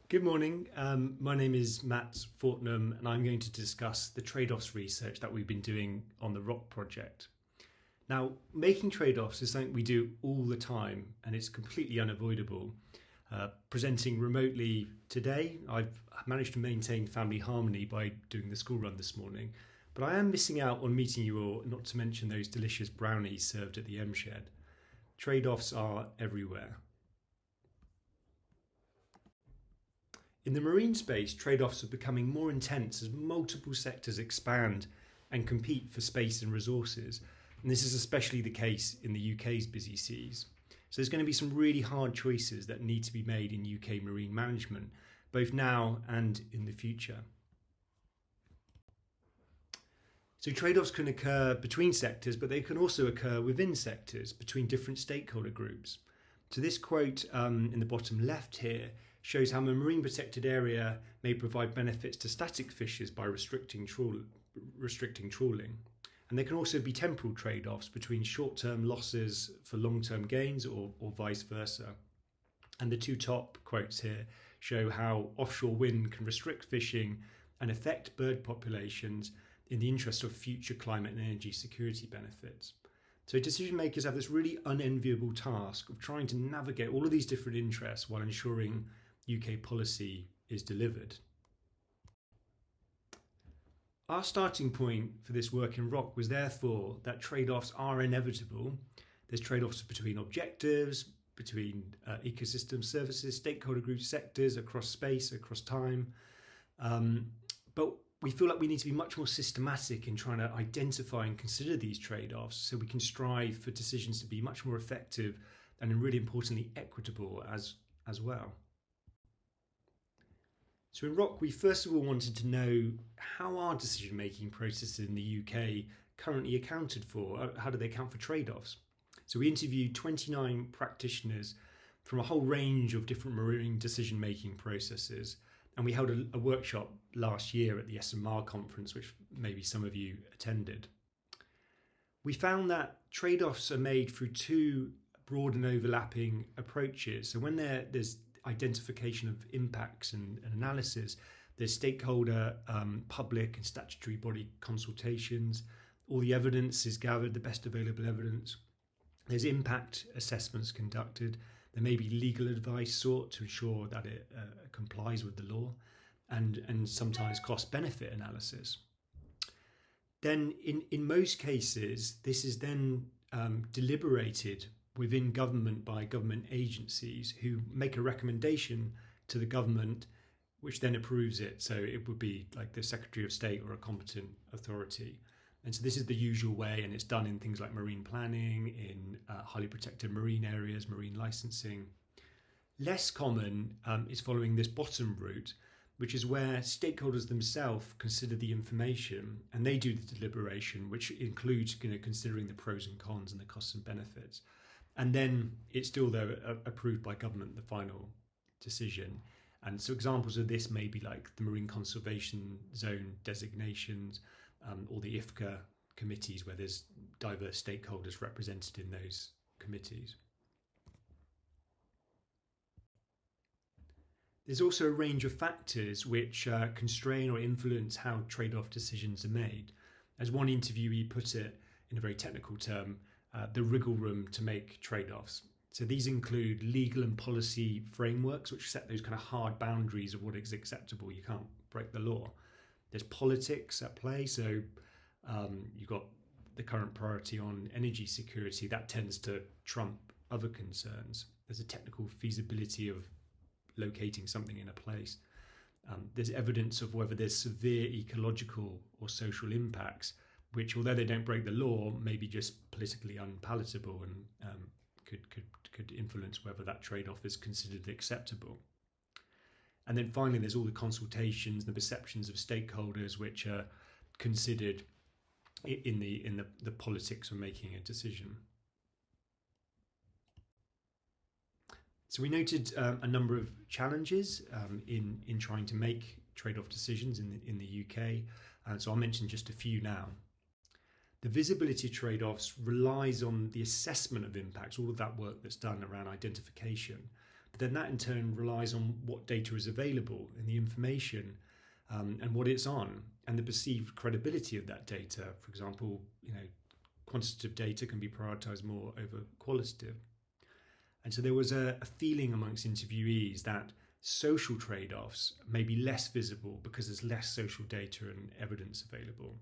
Good morning. My name is Matt Fortnam, and I'm going to discuss the trade-offs research that we've been doing on the ROCC project. Now, making trade-offs is something we do all the time, and it's completely unavoidable. Presenting remotely today, I've managed to maintain family harmony by doing the school run this morning, but I am missing out on meeting you all, not to mention those delicious brownies served at the M Shed. Trade-offs are everywhere. In the marine space, trade-offs are becoming more intense as multiple sectors expand and compete for space and resources. And this is especially the case in the UK's busy seas. So there's going to be some really hard choices that need to be made in UK marine management, both now and in the future. So trade-offs can occur between sectors, but they can also occur within sectors, between different stakeholder groups. So this quote in the bottom left here shows how a marine protected area may provide benefits to static fishers by restricting trawling. And there can also be temporal trade-offs between short-term losses for long-term gains or vice versa. And the two top quotes here show how offshore wind can restrict fishing and affect bird populations in the interest of future climate and energy security benefits. So decision makers have this really unenviable task of trying to navigate all of these different interests while ensuring UK policy is delivered. Our starting point for this work in ROCC was therefore that trade-offs are inevitable. There's trade-offs between objectives, between ecosystem services, stakeholder groups, sectors, across space, across time. But we feel like we need to be much more systematic in trying to identify and consider these trade-offs so we can strive for decisions to be much more effective and, really importantly, equitable as well. So in ROCC, we first of all wanted to know how our decision-making processes in the UK currently accounted for. How do they account for trade-offs? So we interviewed 29 practitioners from a whole range of different marine decision-making processes, and we held a workshop last year at the SMMR conference, which maybe some of you attended. We found that trade-offs are made through two broad and overlapping approaches. So when there's identification of impacts and analysis, there's stakeholder, public and statutory body consultations. All the evidence is gathered, the best available evidence. There's impact assessments conducted. There may be legal advice sought to ensure that it complies with the law, and sometimes cost-benefit analysis. Then in most cases, this is then deliberated within government by government agencies who make a recommendation to the government, which then approves it. So it would be like the Secretary of State or a competent authority. And so this is the usual way, and it's done in things like marine planning, in highly protected marine areas, marine licensing. Less common is following this bottom route, which is where stakeholders themselves consider the information and they do the deliberation, which includes considering the pros and cons and the costs and benefits. And then it's still, though, approved by government, the final decision. And so examples of this may be like the Marine Conservation Zone designations or the IFCA committees where there's diverse stakeholders represented in those committees. There's also a range of factors which constrain or influence how trade-off decisions are made. As one interviewee put it in a very technical term, the wriggle room to make trade-offs. So these include legal and policy frameworks which set those kind of hard boundaries of what is acceptable. You can't break the law. There's politics at play. So you've got the current priority on energy security. That tends to trump other concerns. There's a technical feasibility of locating something in a place. There's evidence of whether there's severe ecological or social impacts, which, although they don't break the law, may be just politically unpalatable and could influence whether that trade-off is considered acceptable. And then finally, there's all the consultations, the perceptions of stakeholders, which are considered in the politics of making a decision. So we noted a number of challenges in trying to make trade-off decisions in the UK. So I'll mention just a few now. The visibility trade-offs relies on the assessment of impacts, all of that work that's done around identification. But then that in turn relies on what data is available and the information and what it's on and the perceived credibility of that data. For example, quantitative data can be prioritized more over qualitative. And so there was a feeling amongst interviewees that social trade-offs may be less visible because there's less social data and evidence available.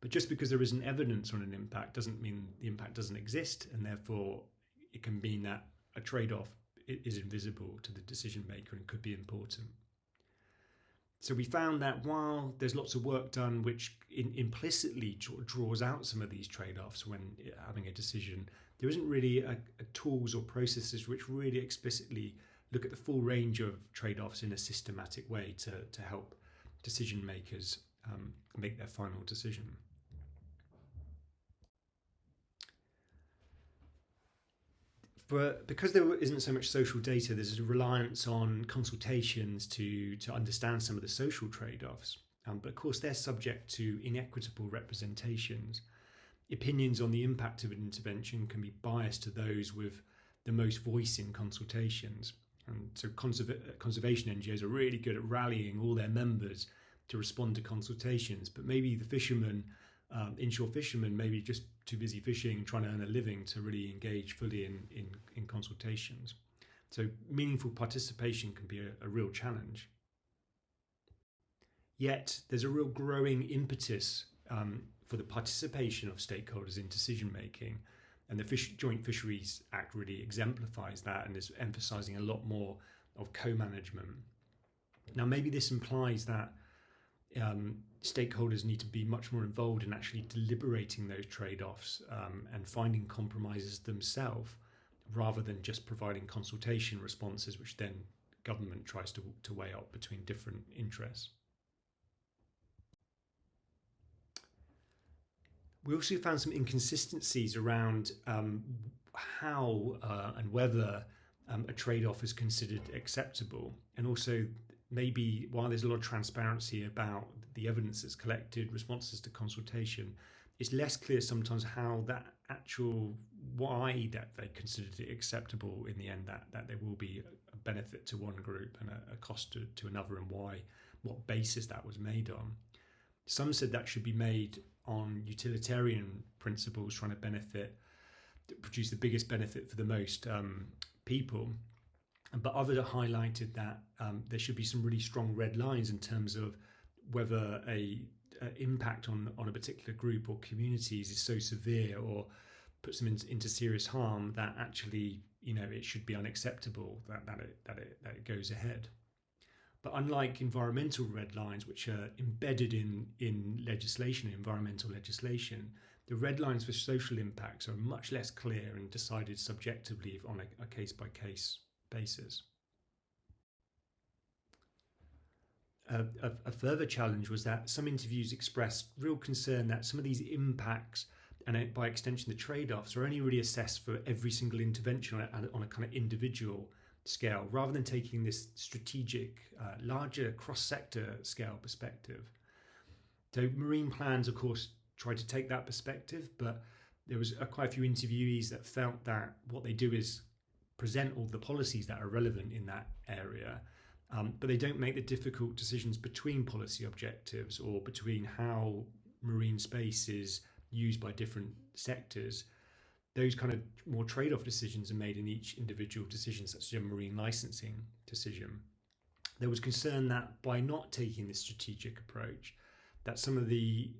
But just because there isn't evidence on an impact doesn't mean the impact doesn't exist, and therefore it can mean that a trade-off is invisible to the decision maker and could be important. So we found that while there's lots of work done which implicitly draws out some of these trade-offs when having a decision, there isn't really a tools or processes which really explicitly look at the full range of trade-offs in a systematic way to help decision makers make their final decision. Because there isn't so much social data, there's a reliance on consultations to understand some of the social trade-offs. But of course, they're subject to inequitable representations. Opinions on the impact of an intervention can be biased to those with the most voice in consultations. And so conservation NGOs are really good at rallying all their members to respond to consultations, but maybe the fishermen, inshore fishermen, maybe just too busy fishing and trying to earn a living to really engage fully in consultations. So meaningful participation can be a real challenge. Yet there's a real growing impetus for the participation of stakeholders in decision making, and the Joint Fisheries Act really exemplifies that and is emphasising a lot more of co-management. Now, maybe this implies that stakeholders need to be much more involved in actually deliberating those trade-offs and finding compromises themselves, rather than just providing consultation responses, which then government tries to weigh up between different interests. We also found some inconsistencies around how and whether a trade-off is considered acceptable, and also maybe while there's a lot of transparency about the evidence that's collected, responses to consultation, it's less clear sometimes how that why that they considered it acceptable in the end, that there will be a benefit to one group and a cost to another, and what basis that was made on. Some said that should be made on utilitarian principles, trying to produce the biggest benefit for the most people. But others highlighted that there should be some really strong red lines in terms of whether a impact on a particular group or communities is so severe or puts them into serious harm that actually it should be unacceptable that it goes ahead. But unlike environmental red lines, which are embedded in legislation, environmental legislation, the red lines for social impacts are much less clear and decided subjectively on a case-by-case basis. A further challenge was that some interviews expressed real concern that some of these impacts, and by extension the trade-offs, are only really assessed for every single intervention on a kind of individual scale, rather than taking this strategic, larger cross-sector scale perspective. So marine plans, of course, tried to take that perspective, but there was quite a few interviewees that felt that what they do is present all the policies that are relevant in that area, but they don't make the difficult decisions between policy objectives or between how marine space is used by different sectors. Those kind of more trade-off decisions are made in each individual decision, such as a marine licensing decision. There was concern that by not taking this strategic approach, that some of these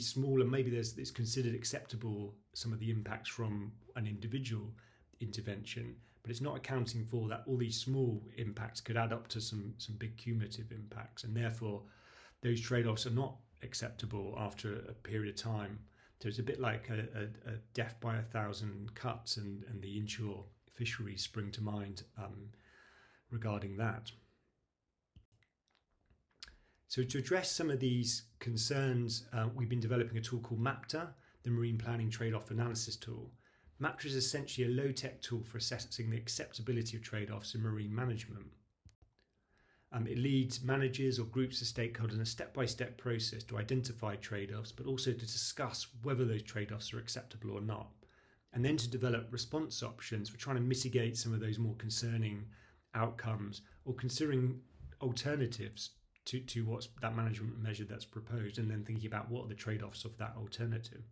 smaller, maybe it's considered acceptable, some of the impacts from an individual intervention, but it's not accounting for that all these small impacts could add up to some big cumulative impacts, and therefore those trade-offs are not acceptable after a period of time. So it's a bit like a death by 1,000 cuts, and the inshore fisheries spring to mind regarding that. So to address some of these concerns, we've been developing a tool called MAPTA, the Marine Planning Trade-off Analysis Tool. MAPTA is essentially a low-tech tool for assessing the acceptability of trade-offs in marine management. It leads managers or groups of stakeholders in a step-by-step process to identify trade-offs, but also to discuss whether those trade-offs are acceptable or not. and then to develop response options for trying to mitigate some of those more concerning outcomes, or considering alternatives to what's that management measure that's proposed, and then thinking about what are the trade-offs of that alternative.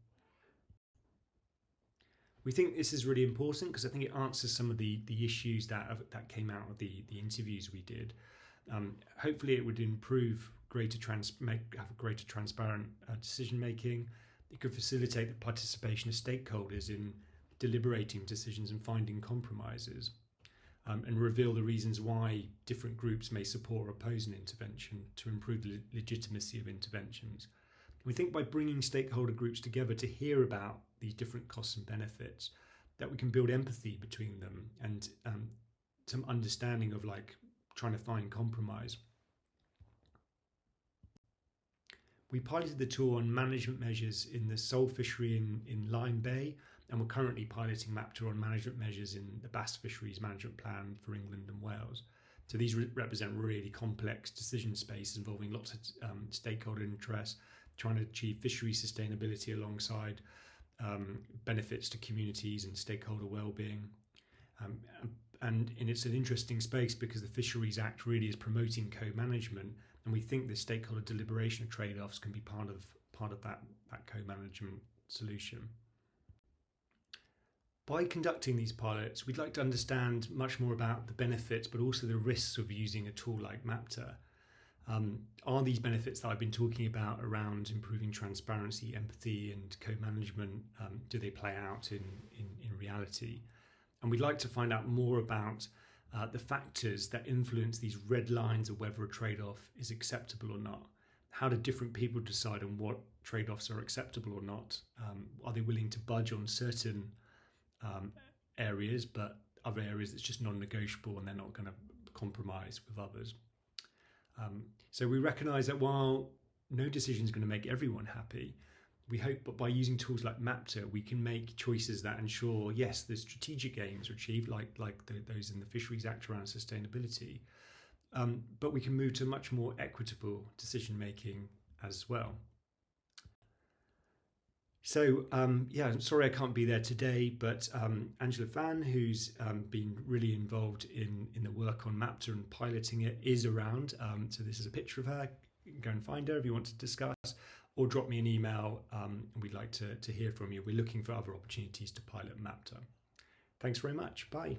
We think this is really important because I think it answers some of the issues that came out of the interviews we did. Hopefully it would improve have greater transparent decision making. It could facilitate the participation of stakeholders in deliberating decisions and finding compromises, and reveal the reasons why different groups may support or oppose an intervention to improve the legitimacy of interventions. We think by bringing stakeholder groups together to hear about these different costs and benefits, that we can build empathy between them and some understanding of trying to find compromise. We piloted the tool on management measures in the sole fishery in Lyme Bay, and we're currently piloting MAPTA on management measures in the Bass Fisheries Management Plan for England and Wales. So these represent really complex decision spaces involving lots of stakeholder interests, trying to achieve fishery sustainability alongside benefits to communities and stakeholder well-being. And it's an interesting space because the Fisheries Act really is promoting co-management, and we think the stakeholder deliberation of trade-offs can be part of that co-management solution. By conducting these pilots, we'd like to understand much more about the benefits, but also the risks of using a tool like MAPTA. Are these benefits that I've been talking about around improving transparency, empathy, and co-management, do they play out in reality? And we'd like to find out more about the factors that influence these red lines of whether a trade-off is acceptable or not. How do different people decide on what trade-offs are acceptable or not? Are they willing to budge on certain areas, but other areas it's just non-negotiable and they're not going to compromise with others? So we recognise that while no decision is going to make everyone happy, we hope that by using tools like MAPTA, we can make choices that ensure, yes, the strategic aims are achieved, like those in the Fisheries Act around sustainability, but we can move to much more equitable decision making as well. So I'm sorry I can't be there today, but Angela Fan, who's been really involved in the work on MAPTA and piloting it, is around. So this is a picture of her. You can go and find her if you want to discuss, or drop me an email, and we'd like to hear from you. We're looking for other opportunities to pilot MAPTA. Thanks very much. Bye.